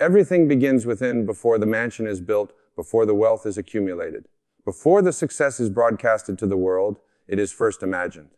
Everything begins within before the mansion is built, before the wealth is accumulated. Before the success is broadcasted to the world, it is first imagined.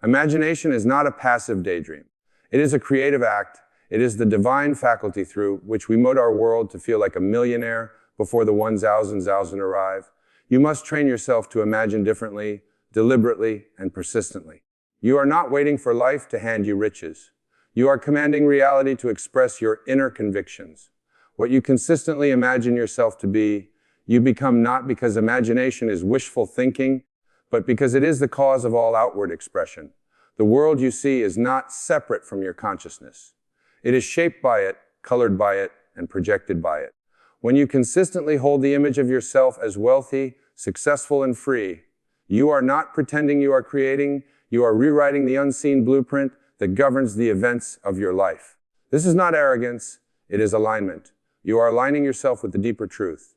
Imagination is not a passive daydream. It is a creative act. It is the divine faculty through which we mold our world to feel like a millionaire before the 1,000 arrive. You must train yourself to imagine differently, deliberately, and persistently. You are not waiting for life to hand you riches. You are commanding reality to express your inner convictions. What you consistently imagine yourself to be, you become, not because imagination is wishful thinking, but because it is the cause of all outward expression. The world you see is not separate from your consciousness. It is shaped by it, colored by it, and projected by it. When you consistently hold the image of yourself as wealthy, successful, and free, you are not pretending you are creating, you are rewriting the unseen blueprint that governs the events of your life. This is not arrogance, it is alignment. You are aligning yourself with the deeper truth,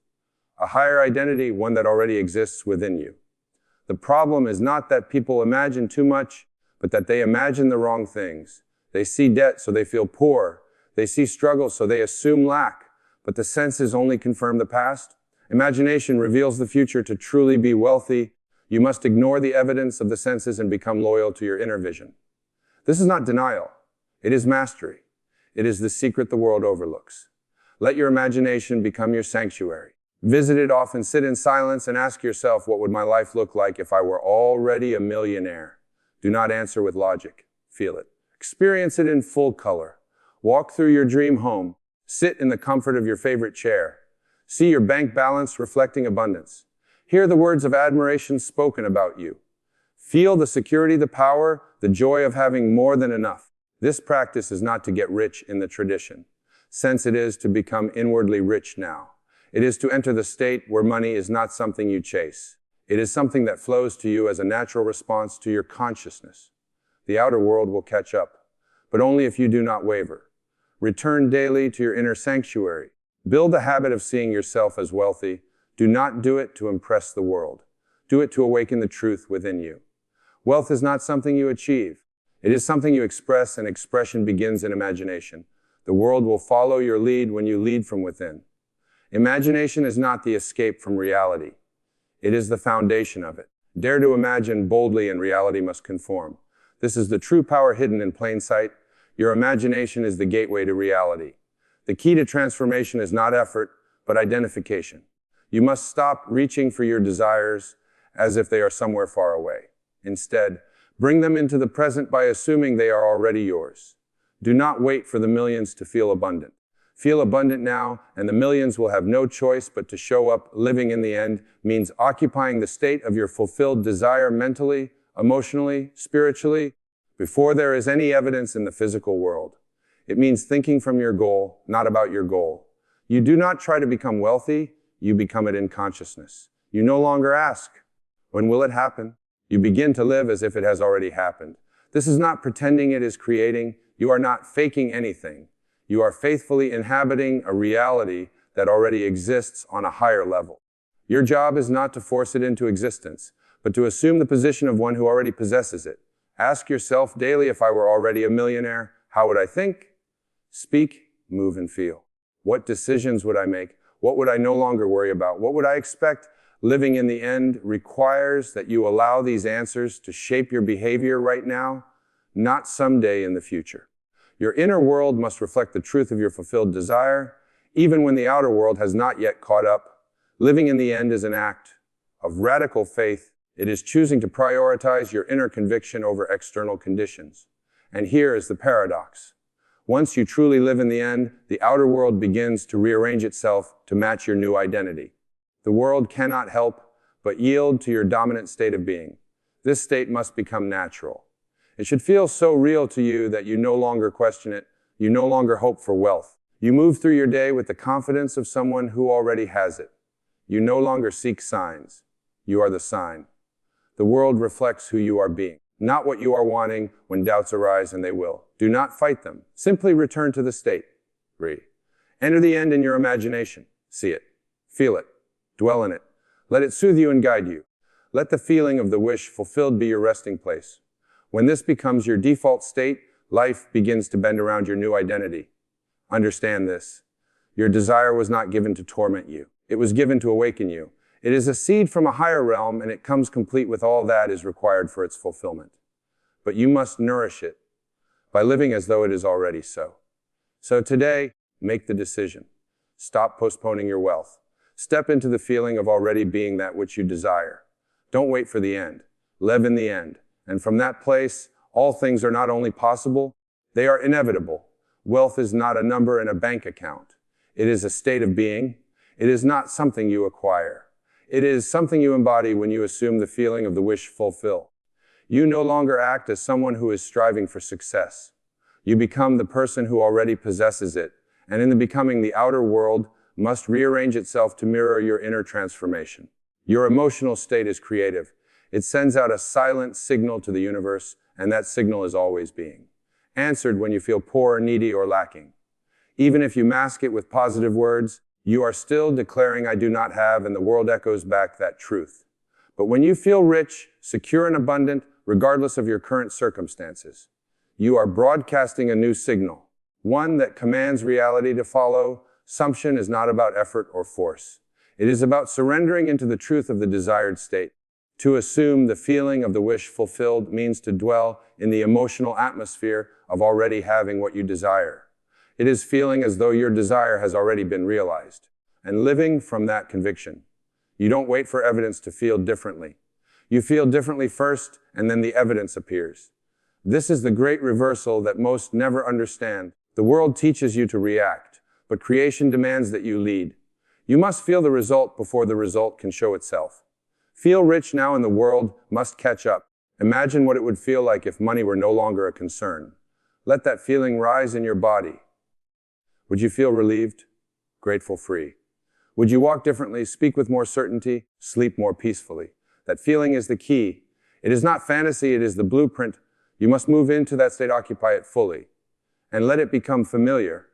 a higher identity, one that already exists within you. The problem is not that people imagine too much, but that they imagine the wrong things. They see debt, so they feel poor. They see struggle, so they assume lack. But the senses only confirm the past. Imagination reveals the future. To truly be wealthy, you must ignore the evidence of the senses and become loyal to your inner vision. This is not denial. It is mastery. It is the secret the world overlooks. Let your imagination become your sanctuary. Visit it often, sit in silence, and ask yourself, what would my life look like if I were already a millionaire? Do not answer with logic. Feel it. Experience it in full color. Walk through your dream home. Sit in the comfort of your favorite chair. See your bank balance reflecting abundance. Hear the words of admiration spoken about you. Feel the security, the power, the joy of having more than enough. This practice is not to get rich in the tradition, since it is to become inwardly rich now. It is to enter the state where money is not something you chase. It is something that flows to you as a natural response to your consciousness. The outer world will catch up, but only if you do not waver. Return daily to your inner sanctuary. Build the habit of seeing yourself as wealthy. Do not do it to impress the world. Do it to awaken the truth within you. Wealth is not something you achieve. It is something you express, and expression begins in imagination. The world will follow your lead when you lead from within. Imagination is not the escape from reality. It is the foundation of it. Dare to imagine boldly, and reality must conform. This is the true power hidden in plain sight. Your imagination is the gateway to reality. The key to transformation is not effort, but identification. You must stop reaching for your desires as if they are somewhere far away. Instead, bring them into the present by assuming they are already yours. Do not wait for the millions to feel abundant. Feel abundant now, and the millions will have no choice but to show up. Living in the end means occupying the state of your fulfilled desire mentally, emotionally, spiritually, before there is any evidence in the physical world. It means thinking from your goal, not about your goal. You do not try to become wealthy, you become it in consciousness. You no longer ask, when will it happen? You begin to live as if it has already happened. This is not pretending it is creating. You are not faking anything. You are faithfully inhabiting a reality that already exists on a higher level. Your job is not to force it into existence, but to assume the position of one who already possesses it. Ask yourself daily, if I were already a millionaire, how would I think, speak, move, and feel? What decisions would I make? What would I no longer worry about? What would I expect? Living in the end requires that you allow these answers to shape your behavior right now, not someday in the future. Your inner world must reflect the truth of your fulfilled desire, even when the outer world has not yet caught up. Living in the end is an act of radical faith. It is choosing to prioritize your inner conviction over external conditions. And here is the paradox. Once you truly live in the end, the outer world begins to rearrange itself to match your new identity. The world cannot help but yield to your dominant state of being. This state must become natural. It should feel so real to you that you no longer question it. You no longer hope for wealth. You move through your day with the confidence of someone who already has it. You no longer seek signs. You are the sign. The world reflects who you are being, not what you are wanting. When doubts arise, and they will, do not fight them. Simply return to the state. Enter the end in your imagination. See it. Feel it. Dwell in it. Let it soothe you and guide you. Let the feeling of the wish fulfilled be your resting place. When this becomes your default state, life begins to bend around your new identity. Understand this. Your desire was not given to torment you. It was given to awaken you. It is a seed from a higher realm, and it comes complete with all that is required for its fulfillment. But you must nourish it by living as though it is already so. So today, make the decision. Stop postponing your wealth. Step into the feeling of already being that which you desire. Don't wait for the end. Live in the end. And from that place, all things are not only possible, they are inevitable. Wealth is not a number in a bank account. It is a state of being. It is not something you acquire. It is something you embody when you assume the feeling of the wish fulfill. You no longer act as someone who is striving for success. You become the person who already possesses it, and in the becoming, the outer world must rearrange itself to mirror your inner transformation. Your emotional state is creative. It sends out a silent signal to the universe, and that signal is always being answered when you feel poor, needy, or lacking. Even if you mask it with positive words, you are still declaring, "I do not have," and the world echoes back that truth. But when you feel rich, secure, and abundant, regardless of your current circumstances, you are broadcasting a new signal, one that commands reality to follow. Assumption is not about effort or force. It is about surrendering into the truth of the desired state. To assume the feeling of the wish fulfilled means to dwell in the emotional atmosphere of already having what you desire. It is feeling as though your desire has already been realized, and living from that conviction. You don't wait for evidence to feel differently. You feel differently first, and then the evidence appears. This is the great reversal that most never understand. The world teaches you to react, but creation demands that you lead. You must feel the result before the result can show itself. Feel rich now, and the world must catch up. Imagine what it would feel like if money were no longer a concern. Let that feeling rise in your body. Would you feel relieved, grateful, free? Would you walk differently, speak with more certainty, sleep more peacefully? That feeling is the key. It is not fantasy, it is the blueprint. You must move into that state, occupy it fully, and let it become familiar.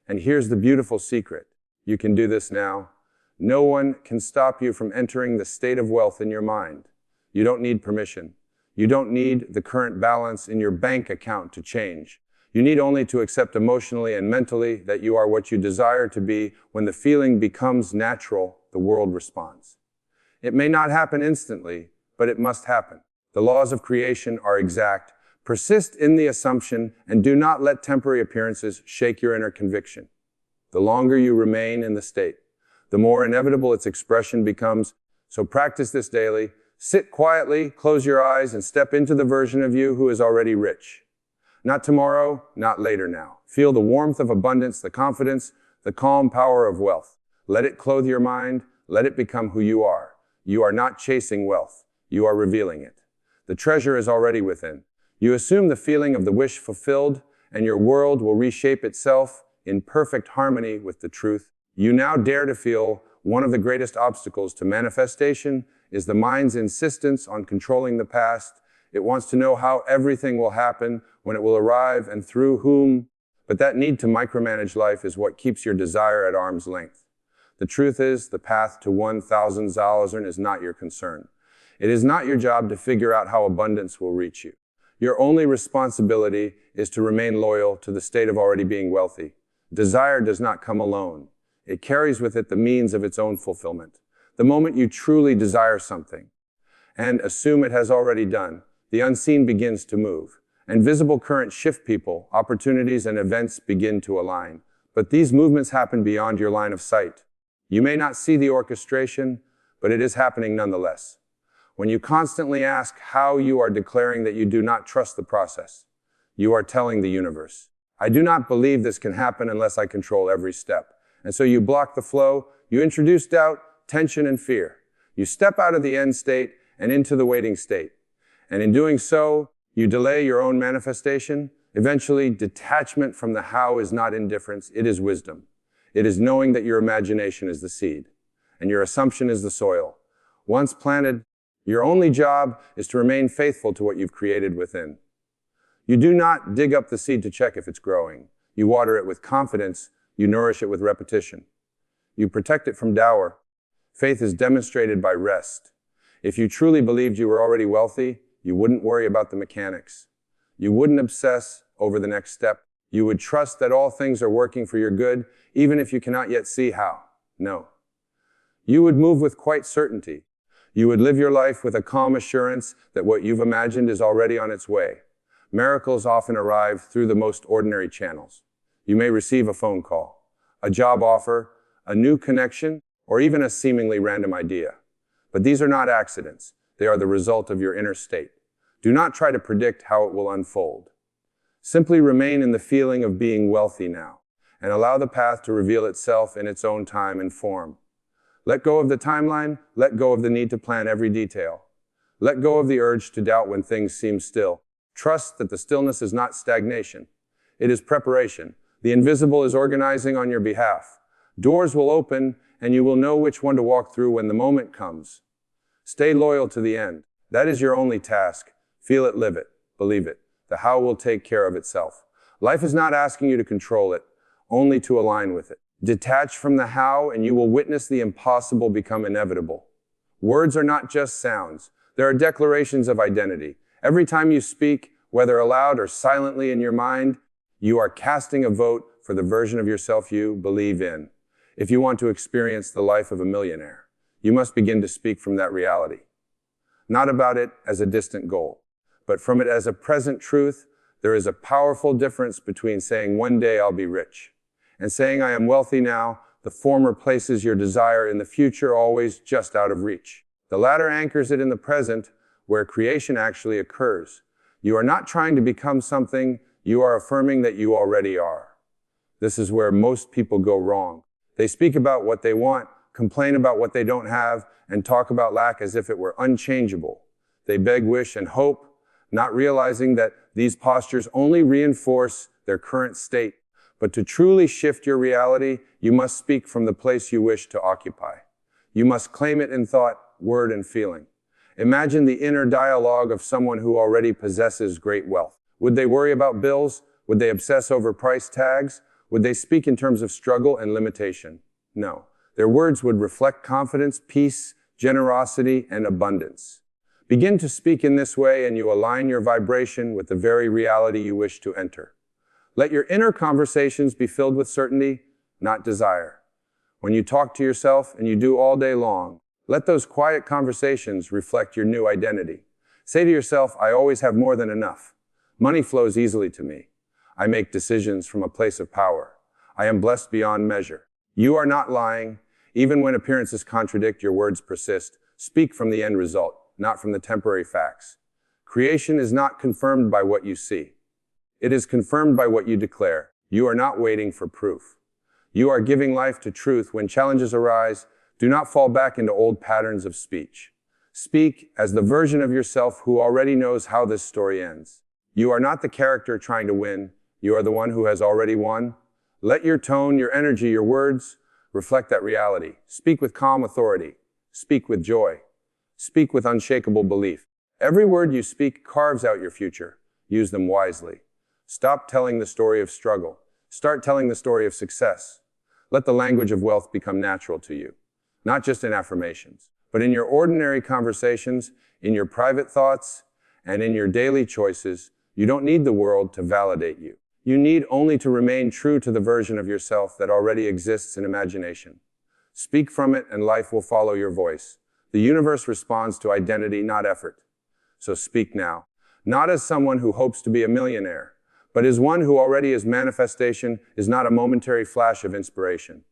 And here's the beautiful secret. You can do this now. No one can stop you from entering the state of wealth in your mind. You don't need permission. You don't need the current balance in your bank account to change. You need only to accept emotionally and mentally that you are what you desire to be. When the feeling becomes natural, the world responds. It may not happen instantly, but it must happen. The laws of creation are exact. Persist in the assumption and do not let temporary appearances shake your inner conviction. The longer you remain in the state, the more inevitable its expression becomes. So practice this daily. Sit quietly, close your eyes, and step into the version of you who is already rich. Not tomorrow, not later now. Feel the warmth of abundance, the confidence, the calm power of wealth. Let it clothe your mind. Let it become who you are. You are not chasing wealth. You are revealing it. The treasure is already within. You assume the feeling of the wish fulfilled, and your world will reshape itself in perfect harmony with the truth. You now dare to feel one of the greatest obstacles to manifestation is the mind's insistence on controlling the past. It wants to know how everything will happen, when it will arrive, and through whom. But that need to micromanage life is what keeps your desire at arm's length. The truth is, the path to $1,000 is not your concern. It is not your job to figure out how abundance will reach you. Your only responsibility is to remain loyal to the state of already being wealthy. Desire does not come alone. It carries with it the means of its own fulfillment. The moment you truly desire something and assume it has already done, the unseen begins to move, and visible currents shift people, opportunities, and events begin to align. But these movements happen beyond your line of sight. You may not see the orchestration, but it is happening nonetheless. When you constantly ask how, you are declaring that you do not trust the process. You are telling the universe, "I do not believe this can happen unless I control every step." And so you block the flow, you introduce doubt, tension, and fear. You step out of the end state and into the waiting state. And in doing so, you delay your own manifestation. Eventually, detachment from the how is not indifference, it is wisdom. It is knowing that your imagination is the seed, and your assumption is the soil. Once planted, your only job is to remain faithful to what you've created within. You do not dig up the seed to check if it's growing. You water it with confidence. You nourish it with repetition. You protect it from dour. Faith is demonstrated by rest. If you truly believed you were already wealthy, you wouldn't worry about the mechanics. You wouldn't obsess over the next step. You would trust that all things are working for your good, even if you cannot yet see how. No. You would move with quite certainty. You would live your life with a calm assurance that what you've imagined is already on its way. Miracles often arrive through the most ordinary channels. You may receive a phone call, a job offer, a new connection, or even a seemingly random idea. But these are not accidents. They are the result of your inner state. Do not try to predict how it will unfold. Simply remain in the feeling of being wealthy now, and allow the path to reveal itself in its own time and form. Let go of the timeline, let go of the need to plan every detail. Let go of the urge to doubt when things seem still. Trust that the stillness is not stagnation. It is preparation. The invisible is organizing on your behalf. Doors will open, and you will know which one to walk through when the moment comes. Stay loyal to the end. That is your only task. Feel it, live it, believe it. The how will take care of itself. Life is not asking you to control it, only to align with it. Detach from the how, and you will witness the impossible become inevitable. Words are not just sounds. There are declarations of identity. Every time you speak, whether aloud or silently in your mind, you are casting a vote for the version of yourself you believe in. If you want to experience the life of a millionaire, you must begin to speak from that reality. Not about it as a distant goal, but from it as a present truth. There is a powerful difference between saying one day I'll be rich and saying I am wealthy now. The former places your desire in the future, always just out of reach. The latter anchors it in the present, where creation actually occurs. You are not trying to become something, you are affirming that you already are. This is where most people go wrong. They speak about what they want, complain about what they don't have, and talk about lack as if it were unchangeable. They beg, wish, and hope, not realizing that these postures only reinforce their current state. But to truly shift your reality, you must speak from the place you wish to occupy. You must claim it in thought, word, and feeling. Imagine the inner dialogue of someone who already possesses great wealth. Would they worry about bills? Would they obsess over price tags? Would they speak in terms of struggle and limitation? No. Their words would reflect confidence, peace, generosity, and abundance. Begin to speak in this way, and you align your vibration with the very reality you wish to enter. Let your inner conversations be filled with certainty, not desire. When you talk to yourself, and you do all day long, let those quiet conversations reflect your new identity. Say to yourself, I always have more than enough. Money flows easily to me. I make decisions from a place of power. I am blessed beyond measure. You are not lying. Even when appearances contradict, your words persist. Speak from the end result, not from the temporary facts. Creation is not confirmed by what you see. It is confirmed by what you declare. You are not waiting for proof. You are giving life to truth. When challenges arise, do not fall back into old patterns of speech. Speak as the version of yourself who already knows how this story ends. You are not the character trying to win. You are the one who has already won. Let your tone, your energy, your words reflect that reality. Speak with calm authority. Speak with joy. Speak with unshakable belief. Every word you speak carves out your future. Use them wisely. Stop telling the story of struggle. Start telling the story of success. Let the language of wealth become natural to you. Not just in affirmations, but in your ordinary conversations, in your private thoughts, and in your daily choices. You don't need the world to validate you. You need only to remain true to the version of yourself that already exists in imagination. Speak from it, and life will follow your voice. The universe responds to identity, not effort. So speak now, not as someone who hopes to be a millionaire, but as one who already is. Manifestation is not a momentary flash of inspiration.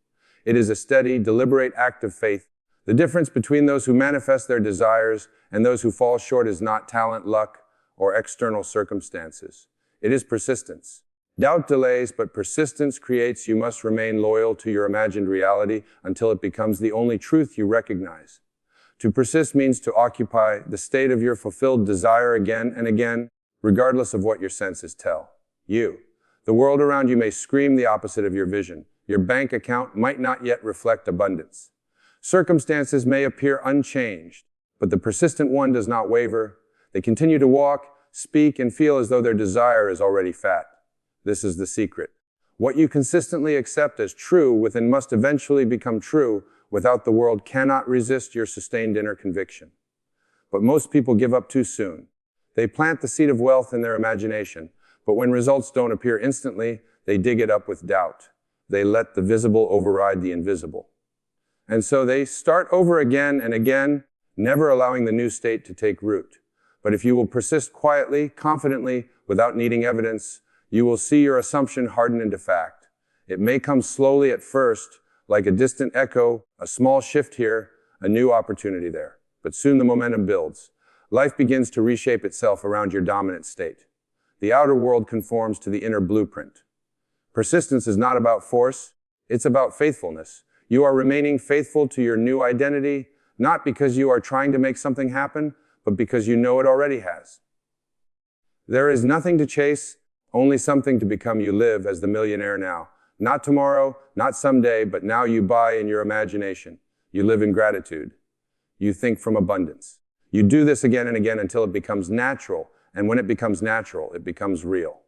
It is a steady, deliberate act of faith. The difference between those who manifest their desires and those who fall short is not talent, luck, or external circumstances. It is persistence. Doubt delays, but persistence creates. You must remain loyal to your imagined reality until it becomes the only truth you recognize. To persist means to occupy the state of your fulfilled desire again and again, regardless of what your senses tell you. The world around you may scream the opposite of your vision. Your bank account might not yet reflect abundance. Circumstances may appear unchanged, but the persistent one does not waver. They continue to walk, speak, and feel as though their desire is already fat. This is the secret. What you consistently accept as true within must eventually become true. Without, the world cannot resist your sustained inner conviction. But most people give up too soon. They plant the seed of wealth in their imagination, But when results don't appear instantly, they dig it up with doubt. They let the visible override the invisible. And so they start over again and again, never allowing the new state to take root. But if you will persist quietly, confidently, without needing evidence, you will see your assumption harden into fact. It may come slowly at first, like a distant echo, a small shift here, a new opportunity there. But soon the momentum builds. Life begins to reshape itself around your dominant state. The outer world conforms to the inner blueprint. Persistence is not about force, it's about faithfulness. You are remaining faithful to your new identity, not because you are trying to make something happen, but because you know it already has. There is nothing to chase, only something to become. You live as the millionaire now. Not tomorrow, not someday, but now you buy in your imagination. You live in gratitude. You think from abundance. You do this again and again until it becomes natural, and when it becomes natural, it becomes real.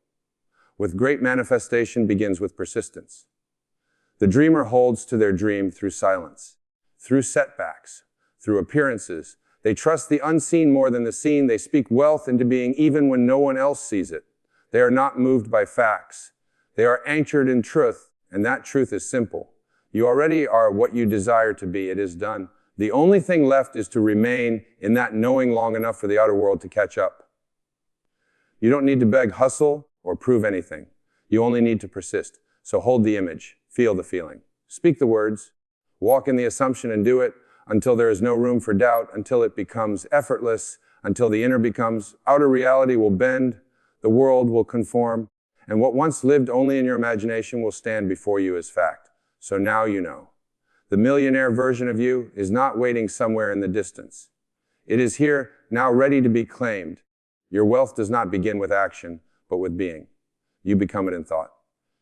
With great manifestation begins with persistence. The dreamer holds to their dream through silence, through setbacks, through appearances. They trust the unseen more than the seen. They speak wealth into being even when no one else sees it. They are not moved by facts. They are anchored in truth, and that truth is simple. You already are what you desire to be. It is done. The only thing left is to remain in that knowing long enough for the outer world to catch up. You don't need to beg, hustle, or prove anything. You only need to persist. So hold the image, feel the feeling, speak the words, walk in the assumption and do it until there is no room for doubt, until it becomes effortless, until the inner becomes outer. Reality will bend, the world will conform, and what once lived only in your imagination will stand before you as fact. So now you know. The millionaire version of you is not waiting somewhere in the distance. It is here, now ready to be claimed. Your wealth does not begin with action, but with being. You become it in thought.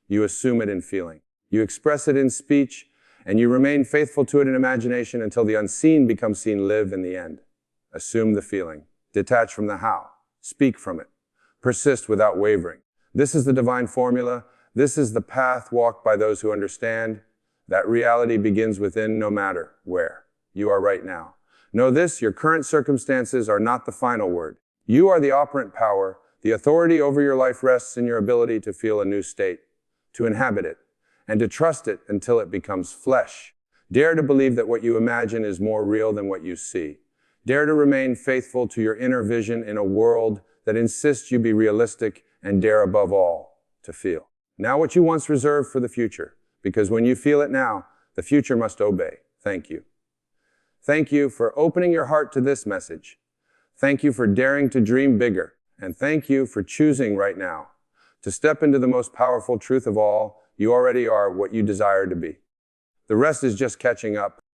You assume it in feeling. You express it in speech, and you remain faithful to it in imagination until the unseen becomes seen. Live in the end. Assume the feeling. Detach from the how. Speak from it. Persist without wavering. This is the divine formula. This is the path walked by those who understand. That reality begins within, no matter where you are right now. Know this, your current circumstances are not the final word. You are the operant power. The authority over your life rests in your ability to feel a new state, to inhabit it, and to trust it until it becomes flesh. Dare to believe that what you imagine is more real than what you see. Dare to remain faithful to your inner vision in a world that insists you be realistic, and dare above all to feel. Now what you once reserved for the future, because when you feel it now, the future must obey. Thank you. Thank you for opening your heart to this message. Thank you for daring to dream bigger. And thank you for choosing right now to step into the most powerful truth of all. You already are what you desire to be. The rest is just catching up.